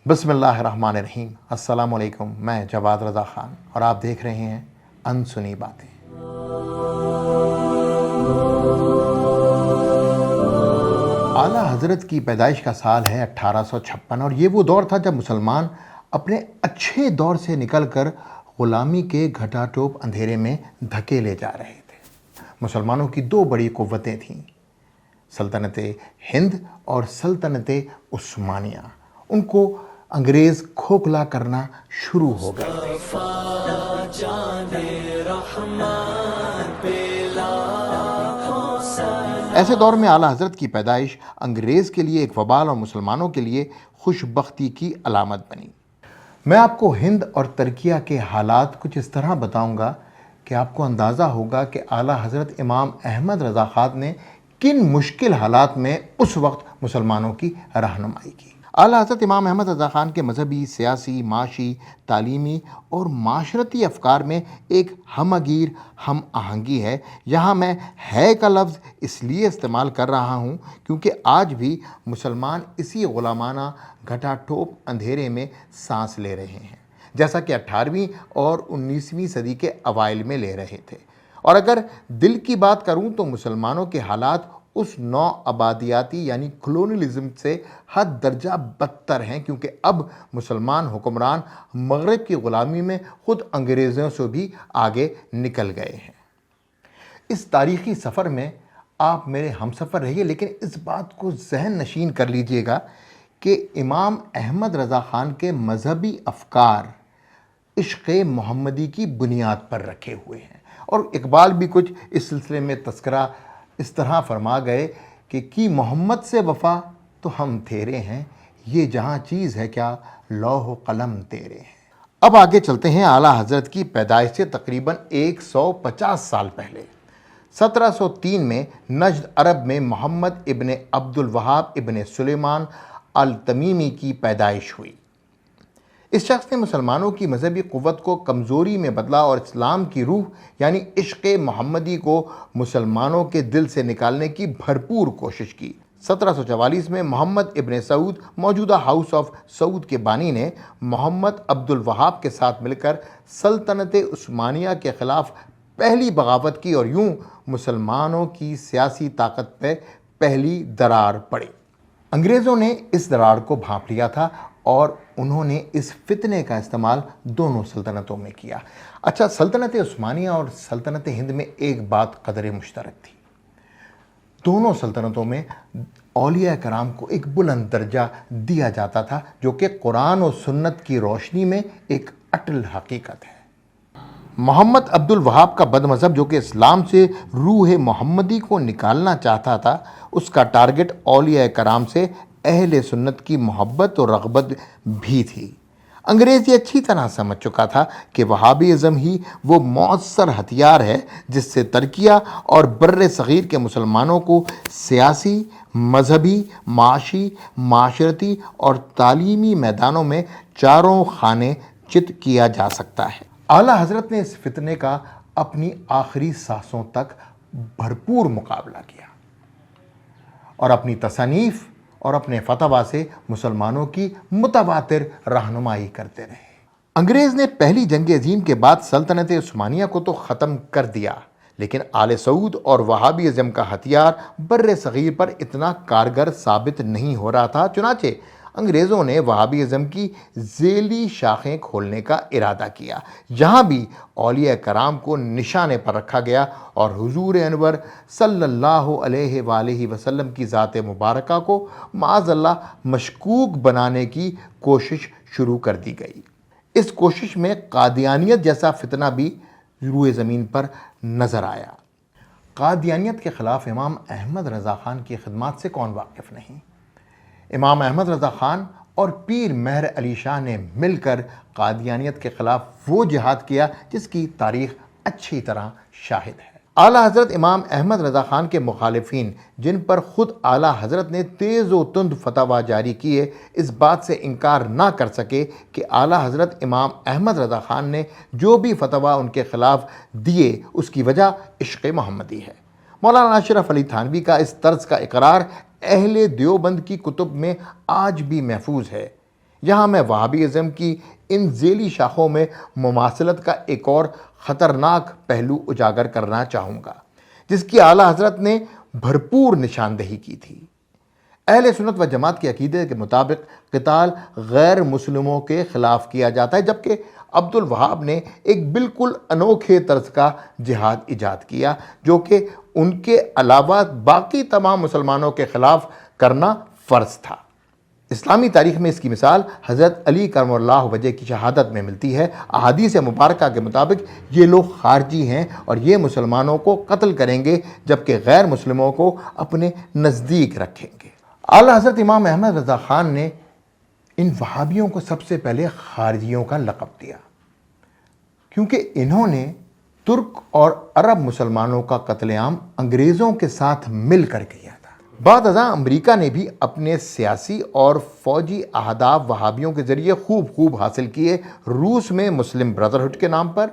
بسم اللہ الرحمن الرحیم۔ السلام علیکم، میں جواد رضا خان اور آپ دیکھ رہے ہیں انسنی باتیں۔ اعلیٰ حضرت کی پیدائش کا سال ہے 1856 اور یہ وہ دور تھا جب مسلمان اپنے اچھے دور سے نکل کر غلامی کے گھٹا ٹوپ اندھیرے میں دھکیلے جا رہے تھے۔ مسلمانوں کی دو بڑی قوتیں تھیں، سلطنت ہند اور سلطنت عثمانیہ۔ ان کو انگریز کھوکھلا کرنا شروع ہو گئے تھے۔ ایسے دور میں اعلیٰ حضرت کی پیدائش انگریز کے لیے ایک وبال اور مسلمانوں کے لیے خوش بختی کی علامت بنی۔ میں آپ کو ہند اور ترکیہ کے حالات کچھ اس طرح بتاؤں گا کہ آپ کو اندازہ ہوگا کہ اعلیٰ حضرت امام احمد رضا خان نے کن مشکل حالات میں اس وقت مسلمانوں کی رہنمائی کی۔ اعلیٰ حضرت امام احمد رضا خان کے مذہبی، سیاسی، معاشی، تعلیمی اور معاشرتی افکار میں ایک ہمگیر ہم آہنگی ہے۔ یہاں میں ہے کا لفظ اس لیے استعمال کر رہا ہوں کیونکہ آج بھی مسلمان اسی غلامانہ گھٹا ٹوپ اندھیرے میں سانس لے رہے ہیں جیسا کہ 18ویں اور 19ویں صدی کے اوائل میں لے رہے تھے۔ اور اگر دل کی بات کروں تو مسلمانوں کے حالات اس نو آبادیاتی یعنی کلونیلزم سے حد درجہ بدتر ہیں، کیونکہ اب مسلمان حکمران مغرب کی غلامی میں خود انگریزوں سے بھی آگے نکل گئے ہیں۔ اس تاریخی سفر میں آپ میرے ہم سفر رہیے، لیکن اس بات کو ذہن نشین کر لیجئے گا کہ امام احمد رضا خان کے مذہبی افکار عشق محمدی کی بنیاد پر رکھے ہوئے ہیں، اور اقبال بھی کچھ اس سلسلے میں تذکرہ اس طرح فرما گئے کہ کی محمد سے وفا تو ہم تیرے ہیں، یہ جہاں چیز ہے کیا لوح و قلم تیرے ہیں۔ اب آگے چلتے ہیں اعلیٰ حضرت کی پیدائش سے تقریباً 150 سال پہلے۔ 1703 میں نجد عرب میں محمد ابن عبد الوہاب ابن سلیمان التمیمی کی پیدائش ہوئی۔ اس شخص نے مسلمانوں کی مذہبی قوت کو کمزوری میں بدلا اور اسلام کی روح یعنی عشق محمدی کو مسلمانوں کے دل سے نکالنے کی بھرپور کوشش کی۔ 1744 میں محمد ابن سعود موجودہ ہاؤس آف سعود کے بانی نے محمد عبد الوہاب کے ساتھ مل کر سلطنت عثمانیہ کے خلاف پہلی بغاوت کی اور یوں مسلمانوں کی سیاسی طاقت پہ پہلی درار پڑی۔ انگریزوں نے اس درار کو بھانپ لیا تھا اور انہوں نے اس فتنے کا استعمال دونوں سلطنتوں میں کیا۔ اچھا، سلطنت عثمانیہ اور سلطنت ہند میں ایک بات قدر مشترک تھی، دونوں سلطنتوں میں اولیاء کرام کو ایک بلند درجہ دیا جاتا تھا جو کہ قرآن و سنت کی روشنی میں ایک اٹل حقیقت ہے۔ محمد عبد الوہاب کا بد مذہب جو کہ اسلام سے روح محمدی کو نکالنا چاہتا تھا، اس کا ٹارگٹ اولیاء کرام سے اہل سنت کی محبت اور رغبت بھی تھی۔ انگریز یہ اچھی طرح سمجھ چکا تھا کہ وہابی ازم ہی وہ مؤثر ہتھیار ہے جس سے ترکیہ اور بر صغیر کے مسلمانوں کو سیاسی، مذہبی، معاشی، معاشرتی اور تعلیمی میدانوں میں چاروں خانے چت کیا جا سکتا ہے۔ اعلیٰ حضرت نے اس فتنے کا اپنی آخری سانسوں تک بھرپور مقابلہ کیا اور اپنی تصانیف اور اپنے فتویٰ سے مسلمانوں کی متواتر رہنمائی کرتے رہے۔ انگریز نے پہلی جنگ عظیم کے بعد سلطنت عثمانیہ کو تو ختم کر دیا، لیکن آل سعود اور وہابی ازم کا ہتھیار بر صغیر پر اتنا کارگر ثابت نہیں ہو رہا تھا۔ چنانچہ انگریزوں نے وہابی ازم کی ذیلی شاخیں کھولنے کا ارادہ کیا۔ یہاں بھی اولیاء کرام کو نشانے پر رکھا گیا اور حضور انور صلی اللہ علیہ وآلہ وسلم کی ذات مبارکہ کو معاذ اللہ مشکوک بنانے کی کوشش شروع کر دی گئی۔ اس کوشش میں قادیانیت جیسا فتنہ بھی روئے زمین پر نظر آیا۔ قادیانیت کے خلاف امام احمد رضا خان کی خدمات سے کون واقف نہیں؟ امام احمد رضا خان اور پیر مہر علی شاہ نے مل کر قادیانیت کے خلاف وہ جہاد کیا جس کی تاریخ اچھی طرح شاہد ہے۔ اعلیٰ حضرت امام احمد رضا خان کے مخالفین، جن پر خود اعلیٰ حضرت نے تیز و تند فتویٰ جاری کیے، اس بات سے انکار نہ کر سکے کہ اعلیٰ حضرت امام احمد رضا خان نے جو بھی فتویٰ ان کے خلاف دیے اس کی وجہ عشق محمدی ہے۔ مولانا اشرف علی تھانوی کا اس طرز کا اقرار اہل دیوبند کی کتب میں آج بھی محفوظ ہے۔ یہاں میں وہابیزم کی ان ذیلی شاخوں میں مماثلت کا ایک اور خطرناک پہلو اجاگر کرنا چاہوں گا، جس کی اعلیٰ حضرت نے بھرپور نشاندہی کی تھی۔ اہل سنت و جماعت کے عقیدے کے مطابق قتال غیر مسلموں کے خلاف کیا جاتا ہے، جبکہ عبد الوہاب نے ایک بالکل انوکھے طرز کا جہاد ایجاد کیا جو کہ ان کے علاوہ باقی تمام مسلمانوں کے خلاف کرنا فرض تھا۔ اسلامی تاریخ میں اس کی مثال حضرت علی کرم اللہ وجہ کی شہادت میں ملتی ہے۔ احادیث مبارکہ کے مطابق یہ لوگ خارجی ہیں اور یہ مسلمانوں کو قتل کریں گے جبکہ غیر مسلموں کو اپنے نزدیک رکھیں گے۔ اعلیٰ حضرت امام احمد رضا خان نے ان وہابیوں کو سب سے پہلے خارجیوں کا لقب دیا، کیونکہ انہوں نے ترک اور عرب مسلمانوں کا قتل عام انگریزوں کے ساتھ مل کر کیا تھا۔ بعد ازاں امریکہ نے بھی اپنے سیاسی اور فوجی اہداف وہابیوں کے ذریعے خوب حاصل کیے۔ روس میں مسلم برادرہڈ کے نام پر،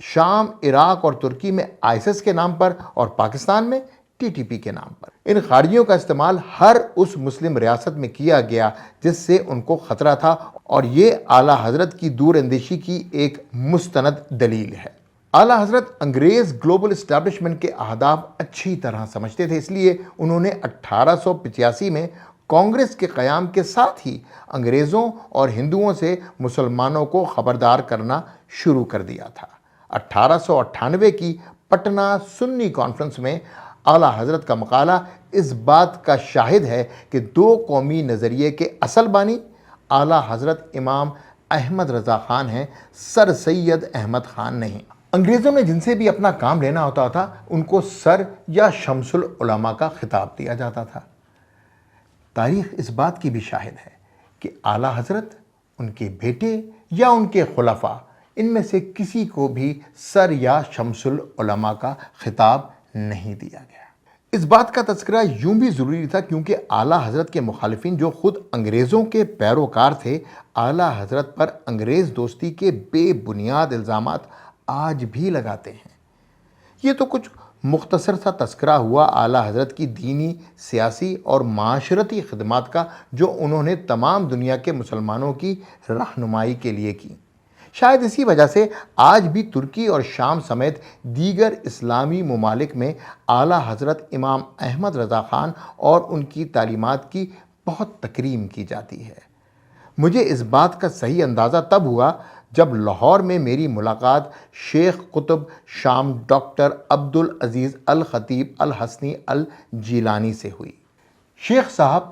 شام، عراق اور ترکی میں آئیسس کے نام پر، اور پاکستان میں TTP کے نام پر۔ ان خارجیوں کا استعمال ہر اس مسلم ریاست میں کیا گیا جس سے ان کو خطرہ تھا، اور یہ اعلیٰ حضرت کی دور اندیشی کی ایک مستند دلیل ہے۔ اعلیٰ حضرت انگریز گلوبل اسٹیبلشمنٹ کے اہداف اچھی طرح سمجھتے تھے، اس لیے انہوں نے 1885 میں کانگریس کے قیام کے ساتھ ہی انگریزوں اور ہندوؤں سے مسلمانوں کو خبردار کرنا شروع کر دیا تھا۔ 1898 کی پٹنہ سنی کانفرنس میں اعلیٰ حضرت کا مقالہ اس بات کا شاہد ہے کہ دو قومی نظریے کے اصل بانی اعلیٰ حضرت امام احمد رضا خان ہیں، سر سید احمد خان نہیں۔ انگریزوں نے جن سے بھی اپنا کام لینا ہوتا تھا ان کو سر یا شمس العلماء کا خطاب دیا جاتا تھا۔ تاریخ اس بات کی بھی شاہد ہے کہ اعلیٰ حضرت، ان کے بیٹے یا ان کے خلفاء، ان میں سے کسی کو بھی سر یا شمس العلماء کا خطاب نہیں دیا گیا۔ اس بات کا تذکرہ یوں بھی ضروری تھا کیونکہ اعلیٰ حضرت کے مخالفین جو خود انگریزوں کے پیروکار تھے، اعلیٰ حضرت پر انگریز دوستی کے بے بنیاد الزامات آج بھی لگاتے ہیں۔ یہ تو کچھ مختصر سا تذکرہ ہوا اعلیٰ حضرت کی دینی، سیاسی اور معاشرتی خدمات کا جو انہوں نے تمام دنیا کے مسلمانوں کی رہنمائی کے لیے کی۔ شاید اسی وجہ سے آج بھی ترکی اور شام سمیت دیگر اسلامی ممالک میں اعلیٰ حضرت امام احمد رضا خان اور ان کی تعلیمات کی بہت تکریم کی جاتی ہے۔ مجھے اس بات کا صحیح اندازہ تب ہوا جب لاہور میں میری ملاقات شیخ قطب شام ڈاکٹر عبد العزیز الخطیب الحسنی الجیلانی سے ہوئی۔ شیخ صاحب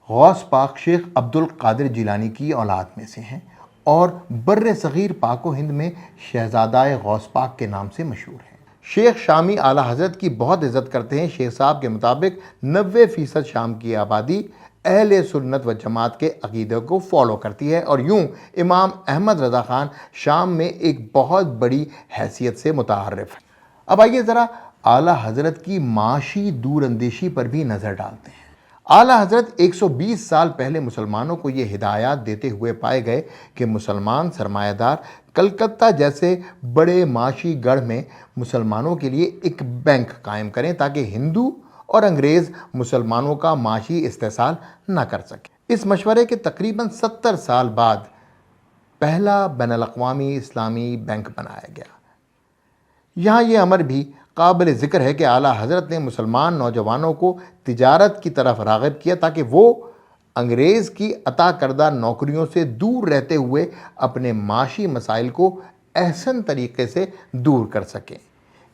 غوث پاک شیخ عبد القادر جیلانی کی اولاد میں سے ہیں اور بر صغیر پاک و ہند میں شہزادہ غوث پاک کے نام سے مشہور ہیں۔ شیخ شامی اعلیٰ حضرت کی بہت عزت کرتے ہیں۔ شیخ صاحب کے مطابق 90% شام کی آبادی اہل سنت و جماعت کے عقیدے کو فالو کرتی ہے، اور یوں امام احمد رضا خان شام میں ایک بہت بڑی حیثیت سے متعارف ہے۔ اب آئیے ذرا اعلیٰ حضرت کی معاشی دور اندیشی پر بھی نظر ڈالتے ہیں۔ اعلیٰ حضرت 120 سال پہلے مسلمانوں کو یہ ہدایات دیتے ہوئے پائے گئے کہ مسلمان سرمایہ دار کلکتہ جیسے بڑے معاشی گڑھ میں مسلمانوں کے لیے ایک بینک قائم کریں تاکہ ہندو اور انگریز مسلمانوں کا معاشی استحصال نہ کر سکیں۔ اس مشورے کے تقریباً 70 سال بعد پہلا بین الاقوامی اسلامی بینک بنایا گیا۔ یہاں یہ امر بھی قابل ذکر ہے کہ اعلیٰ حضرت نے مسلمان نوجوانوں کو تجارت کی طرف راغب کیا تاکہ وہ انگریز کی عطا کردہ نوکریوں سے دور رہتے ہوئے اپنے معاشی مسائل کو احسن طریقے سے دور کر سکیں۔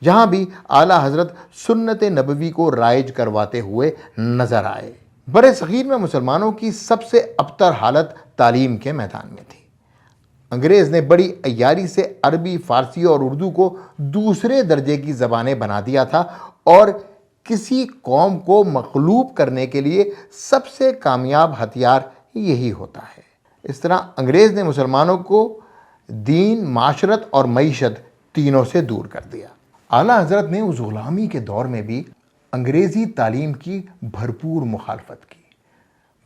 یہاں بھی اعلیٰ حضرت سنت نبوی کو رائج کرواتے ہوئے نظر آئے۔ بر صغیر میں مسلمانوں کی سب سے ابتر حالت تعلیم کے میدان میں تھی۔ انگریز نے بڑی عیاری سے عربی، فارسی اور اردو کو دوسرے درجے کی زبانیں بنا دیا تھا، اور کسی قوم کو مغلوب کرنے کے لیے سب سے کامیاب ہتھیار یہی ہوتا ہے۔ اس طرح انگریز نے مسلمانوں کو دین، معاشرت اور معیشت تینوں سے دور کر دیا۔ اعلیٰ حضرت نے اس غلامی کے دور میں بھی انگریزی تعلیم کی بھرپور مخالفت کی،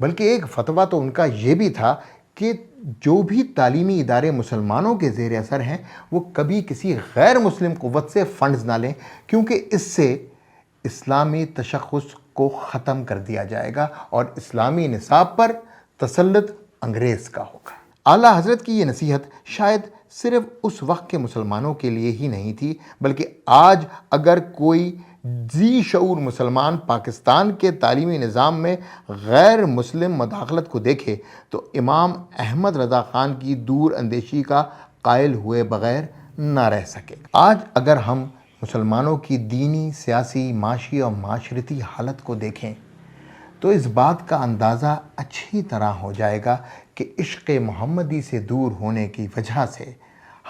بلکہ ایک فتویٰ تو ان کا یہ بھی تھا کہ جو بھی تعلیمی ادارے مسلمانوں کے زیر اثر ہیں وہ کبھی کسی غیر مسلم قوت سے فنڈز نہ لیں، کیونکہ اس سے اسلامی تشخص کو ختم کر دیا جائے گا اور اسلامی نصاب پر تسلط انگریز کا ہوگا۔ اعلیٰ حضرت کی یہ نصیحت شاید صرف اس وقت کے مسلمانوں کے لیے ہی نہیں تھی، بلکہ آج اگر کوئی ذی شعور مسلمان پاکستان کے تعلیمی نظام میں غیر مسلم مداخلت کو دیکھے تو امام احمد رضا خان کی دور اندیشی کا قائل ہوئے بغیر نہ رہ سکے۔ آج اگر ہم مسلمانوں کی دینی، سیاسی، معاشی اور معاشرتی حالت کو دیکھیں تو اس بات کا اندازہ اچھی طرح ہو جائے گا کہ عشق محمدی سے دور ہونے کی وجہ سے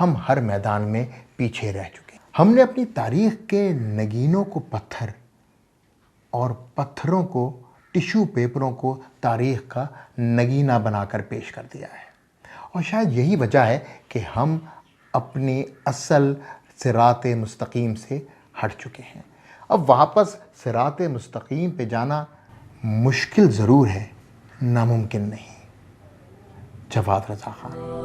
ہم ہر میدان میں پیچھے رہ چکے ہیں۔ ہم نے اپنی تاریخ کے نگینوں کو پتھر اور پتھروں کو ٹیشو پیپروں کو تاریخ کا نگینہ بنا کر پیش کر دیا ہے، اور شاید یہی وجہ ہے کہ ہم اپنی اصل صراط مستقیم سے ہٹ چکے ہیں۔ اب واپس صراط مستقیم پہ جانا مشکل ضرور ہے، ناممکن نہیں۔ جواد رضا خان۔